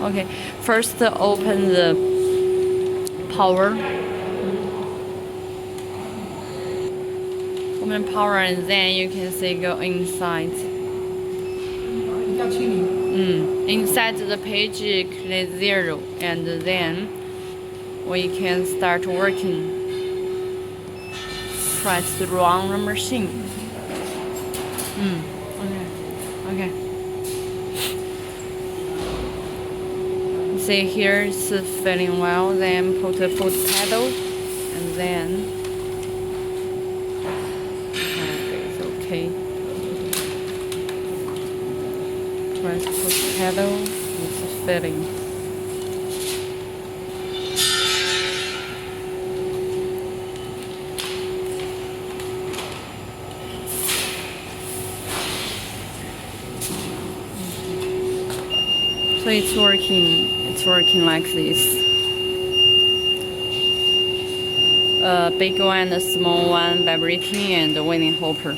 Okay, first open the power. Open power and then you can see go inside. Inside the page click 0 and then we can start working. Press the run machine. Okay. See here it's filling well, then put the foot pedal and then it's okay. Press foot pedal, it's filling. So it's working like this. Big one, a small one, vibrating and winning hopper.